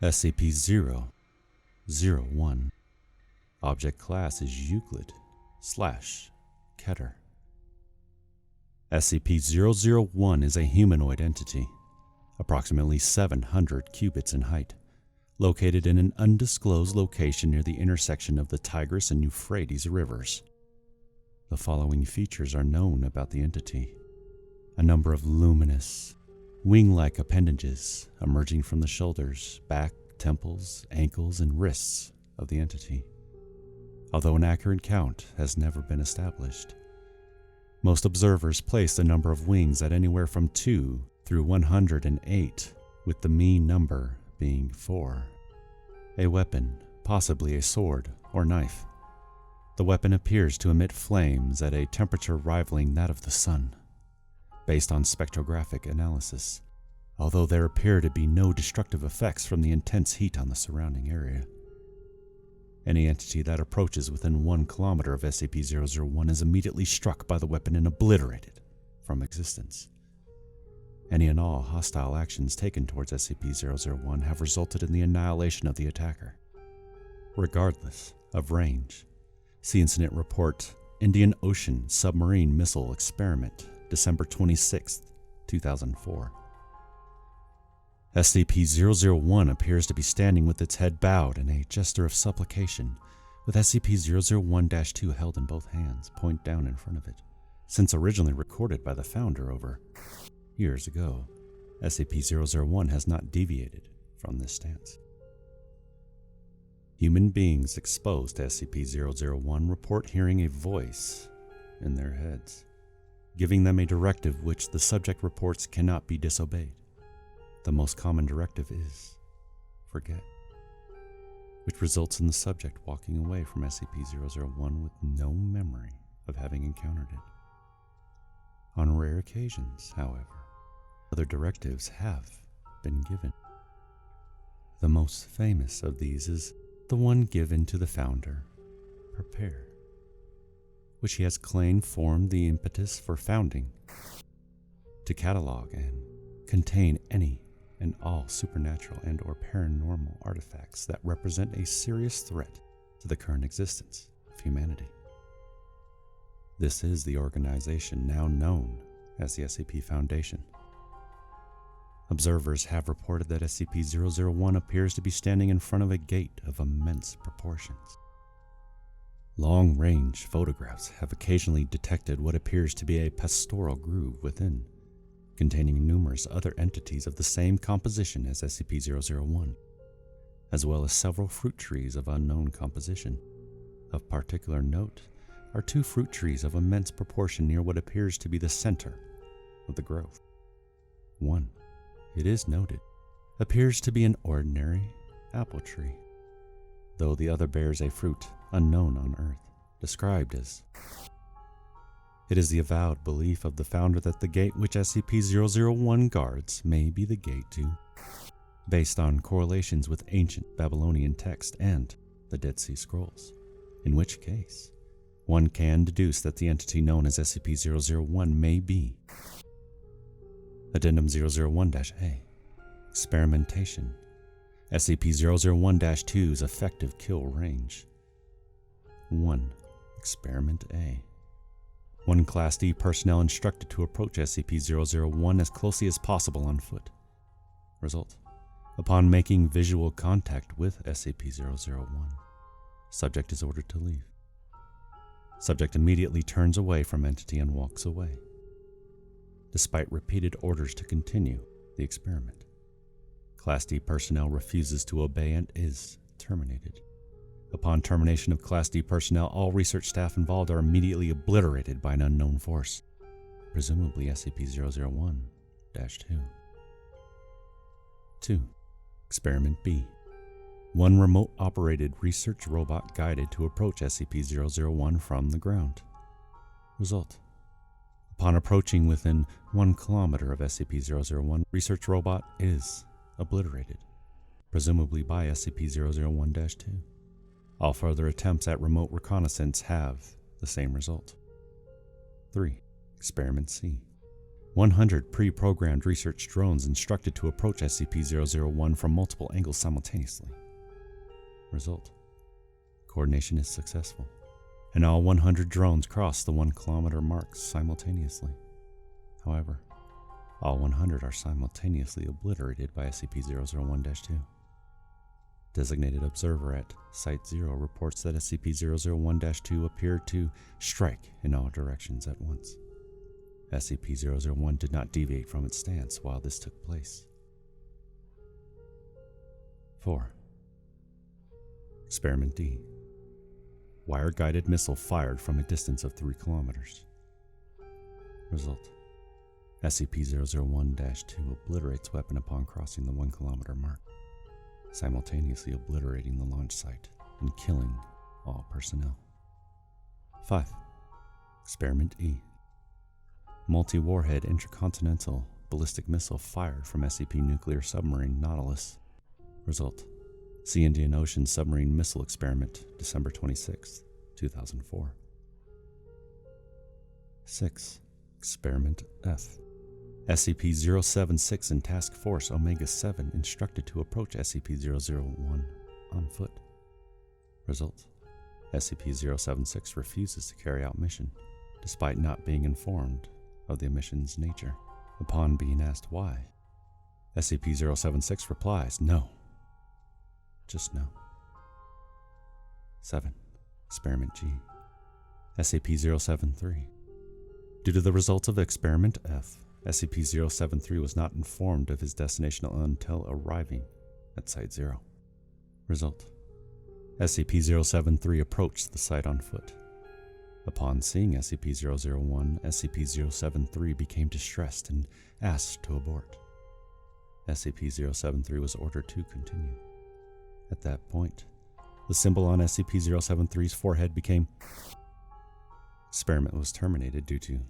SCP-001. Object class is Euclid/Keter. SCP-001 is a humanoid entity, approximately 700 cubits in height, located in an undisclosed location near the intersection of the Tigris and Euphrates rivers. The following features are known about the entity. A number of luminous, wing-like appendages emerging from the shoulders, back, temples, ankles, and wrists of the entity, although an accurate count has never been established. Most observers place the number of wings at anywhere from 2 through 108, with the mean number being 4. A weapon, possibly a sword or knife. The weapon appears to emit flames at a temperature rivaling that of the sun, based on spectrographic analysis, although there appear to be no destructive effects from the intense heat on the surrounding area. Any entity that approaches within 1 kilometer of SCP-001 is immediately struck by the weapon and obliterated from existence. Any and all hostile actions taken towards SCP-001 have resulted in the annihilation of the attacker, regardless of range. See Incident Report, Indian Ocean Submarine Missile Experiment, December 26, 2004. SCP-001 appears to be standing with its head bowed in a gesture of supplication, with SCP-001-2 held in both hands, point down in front of it. Since originally recorded by the founder over years ago, SCP-001 has not deviated from this stance. Human beings exposed to SCP-001 report hearing a voice in their heads, giving them a directive which the subject reports cannot be disobeyed. The most common directive is forget, which results in the subject walking away from SCP-001 with no memory of having encountered it. On rare occasions, however, other directives have been given. The most famous of these is the one given to the founder, prepare, which he has claimed formed the impetus for founding, to catalog and contain any and all supernatural and or paranormal artifacts that represent a serious threat to the current existence of humanity. This is the organization now known as the SCP Foundation. Observers have reported that SCP-001 appears to be standing in front of a gate of immense proportions. Long-range photographs have occasionally detected what appears to be a pastoral groove within, containing numerous other entities of the same composition as SCP-001, as well as several fruit trees of unknown composition. Of particular note are 2 fruit trees of immense proportion near what appears to be the center of the growth. One, it is noted, appears to be an ordinary apple tree, though the other bears a fruit unknown on Earth, described as. It is the avowed belief of the founder that the gate which SCP-001 guards may be the gate to, based on correlations with ancient Babylonian text and the Dead Sea Scrolls, in which case one can deduce that the entity known as SCP-001 may be. Addendum 001-A. Experimentation. SCP-001-2's effective kill range. 1. Experiment A. 1 Class D personnel instructed to approach SCP-001 as closely as possible on foot. Result: upon making visual contact with SCP-001, subject is ordered to leave. Subject immediately turns away from entity and walks away, despite repeated orders to continue the experiment. Class D personnel refuses to obey and is terminated. Upon termination of Class D personnel, all research staff involved are immediately obliterated by an unknown force, presumably SCP-001-2. 2. Experiment B. 1 remote-operated research robot guided to approach SCP-001 from the ground. Result: upon approaching within 1 kilometer of SCP-001, research robot is obliterated, presumably by SCP-001-2. All further attempts at remote reconnaissance have the same result. 3. Experiment C. 100 pre-programmed research drones instructed to approach SCP-001 from multiple angles simultaneously. Result: coordination is successful, and all 100 drones cross the 1 kilometer mark simultaneously. However, all 100 are simultaneously obliterated by SCP-001-2. Designated observer at Site 0 reports that SCP-001-2 appeared to strike in all directions at once. SCP-001 did not deviate from its stance while this took place. 4. Experiment D. Wire-guided missile fired from a distance of 3 kilometers. Result: SCP-001-2 obliterates weapon upon crossing the 1 kilometer mark, simultaneously obliterating the launch site and killing all personnel. 5. Experiment E. Multi-warhead intercontinental ballistic missile fired from SCP nuclear submarine Nautilus. Result: See Indian Ocean Submarine Missile Experiment, December 26, 2004. 6. Experiment F. SCP-076 and Task Force Omega-7 instructed to approach SCP-001 on foot. Result: SCP-076 refuses to carry out mission, despite not being informed of the mission's nature. Upon being asked why, SCP-076 replies, "No. Just no." 7. Experiment G. SCP-073. Due to the results of Experiment F, SCP-073 was not informed of his destination until arriving at Site 0. Result: SCP-073 approached the site on foot. Upon seeing SCP-001, SCP-073 became distressed and asked to abort. SCP-073 was ordered to continue. At that point, the symbol on SCP-073's forehead became. Experiment was terminated due to.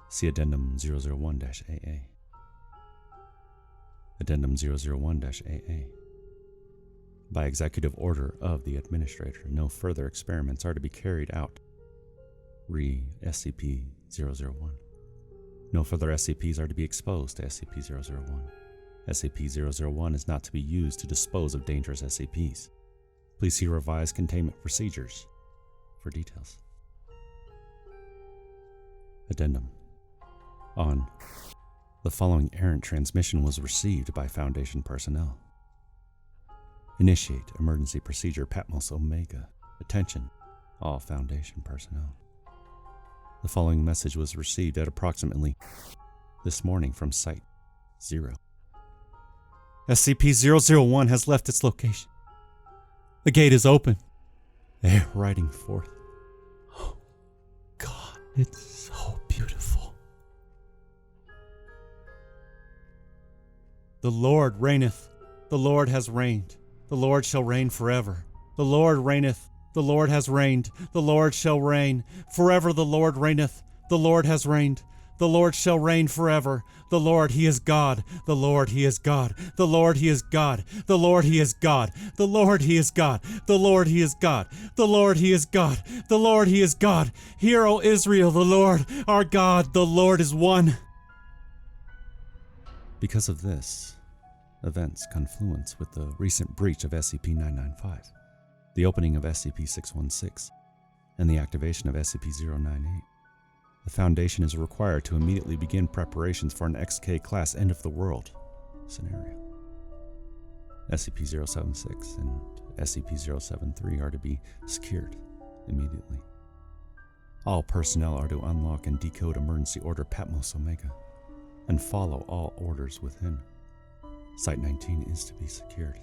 See Addendum 001-AA. Addendum 001-AA. By executive order of the Administrator, no further experiments are to be carried out. Re SCP-001. No further SCPs are to be exposed to SCP-001. SCP-001 is not to be used to dispose of dangerous SCPs. Please see revised Containment Procedures for details. Addendum. On. The following errant transmission was received by Foundation personnel. Initiate emergency procedure Patmos Omega. Attention, all Foundation personnel. The following message was received at approximately this morning from Site 0. SCP-001 has left its location. The gate is open. They are riding forth. Oh, God, it's so beautiful. The Lord reigneth. The Lord has reigned. The Lord shall reign forever. The Lord reigneth. The Lord has reigned. The Lord shall reign. Forever the Lord reigneth. The Lord has reigned. The Lord shall reign forever. The Lord, He is God. The Lord, He is God. The Lord, He is God. The Lord, He is God. The Lord, He is God. The Lord, He is God. The Lord, He is God. The Lord, He is God. Hear, O Israel, the Lord, our God, the Lord is one. Because of this event's confluence with the recent breach of SCP-995, the opening of SCP-616, and the activation of SCP-098, the Foundation is required to immediately begin preparations for an XK-class end-of-the-world scenario. SCP-076 and SCP-073 are to be secured immediately. All personnel are to unlock and decode Emergency Order Patmos Omega and follow all orders within. Site 19 is to be secured,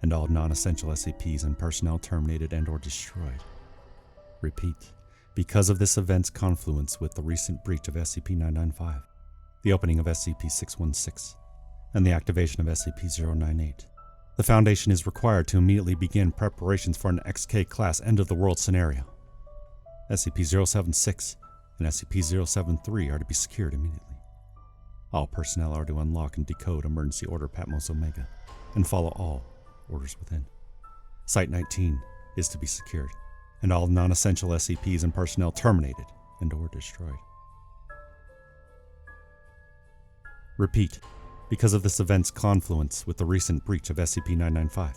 and all non-essential SCPs and personnel terminated and/or destroyed. Repeat, because of this event's confluence with the recent breach of SCP-995, the opening of SCP-616, and the activation of SCP-098, the Foundation is required to immediately begin preparations for an XK-class end-of-the-world scenario. SCP-076 and SCP-073 are to be secured immediately. All personnel are to unlock and decode Emergency Order Patmos Omega and follow all orders within. Site 19 is to be secured, and all non-essential SCPs and personnel terminated and/or destroyed. Repeat, because of this event's confluence with the recent breach of SCP-995,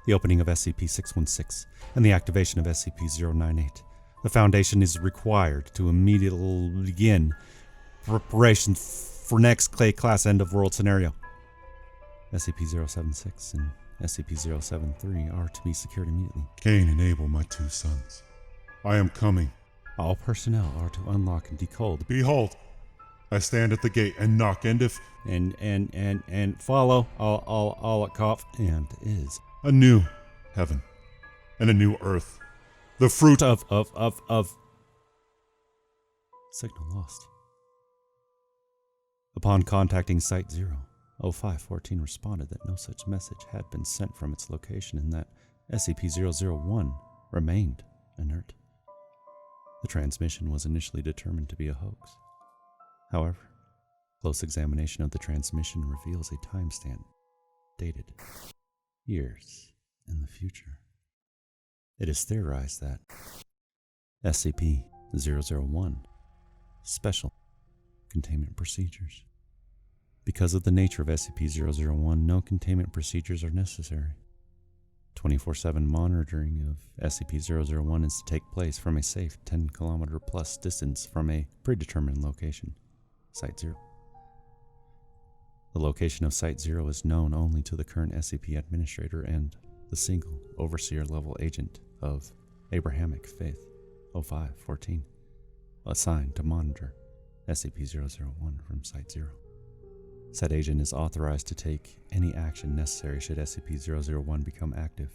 the opening of SCP-616, and the activation of SCP-098, the Foundation is required to immediately begin preparations for next Class end-of-world scenario. SCP-076 and SCP-073 are to be secured immediately. Cain and Abel, my two sons. I am coming. All personnel are to unlock and decode. Behold, I stand at the gate and knock, and if... And follow all at cough and is a new heaven and a new earth. The fruit of signal lost. Upon contacting Site 0, 0514 responded that no such message had been sent from its location and that SCP-001 remained inert. The transmission was initially determined to be a hoax. However, close examination of the transmission reveals a timestamp dated years in the future. It is theorized that SCP-001 Special Containment Procedures. Because of the nature of SCP-001, no containment procedures are necessary. 24/7 monitoring of SCP-001 is to take place from a safe 10-kilometer plus distance from a predetermined location, Site 0. The location of Site 0 is known only to the current SCP administrator and the single overseer-level agent of Abrahamic Faith, 0514, assigned to monitor SCP-001 from Site 0. Said agent is authorized to take any action necessary should SCP-001 become active,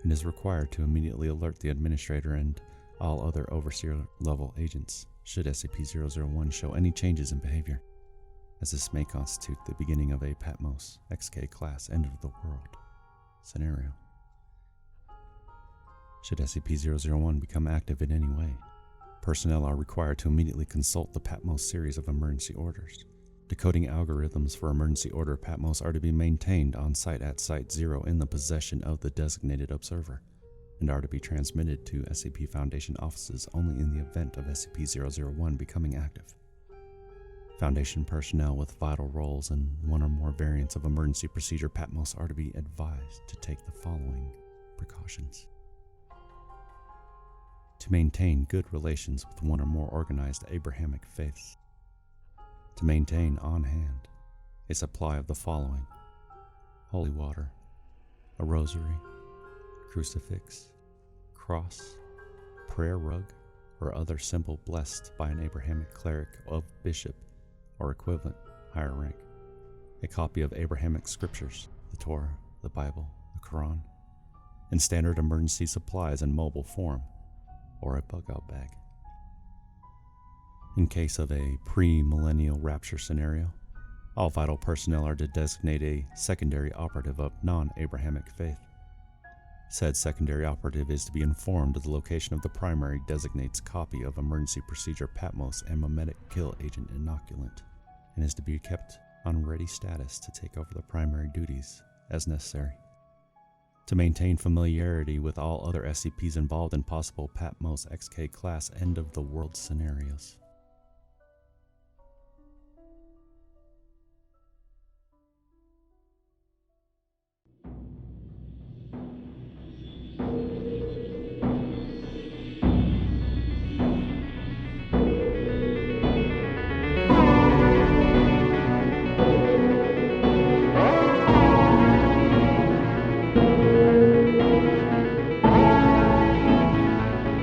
and is required to immediately alert the administrator and all other overseer-level agents should SCP-001 show any changes in behavior, as this may constitute the beginning of a Patmos XK class end-of-the-world scenario. Should SCP-001 become active in any way, personnel are required to immediately consult the Patmos series of emergency orders. Decoding algorithms for emergency order Patmos are to be maintained on site at Site 0 in the possession of the designated observer, and are to be transmitted to SCP Foundation offices only in the event of SCP-001 becoming active. Foundation personnel with vital roles in one or more variants of emergency procedure Patmos are to be advised to take the following precautions. To maintain good relations with one or more organized Abrahamic faiths. To maintain on hand a supply of the following: holy water, a rosary, crucifix, cross, prayer rug, or other symbol blessed by an Abrahamic cleric of bishop or equivalent higher rank, a copy of Abrahamic scriptures, the Torah, the Bible, the Quran, and standard emergency supplies in mobile form, or a bug-out bag. In case of a pre-millennial rapture scenario, all vital personnel are to designate a secondary operative of non-Abrahamic faith. Said secondary operative is to be informed of the location of the primary designates copy of emergency procedure Patmos and mimetic kill agent inoculant, and is to be kept on ready status to take over the primary duties as necessary. To maintain familiarity with all other SCPs involved in possible Patmos XK class end-of-the-world scenarios.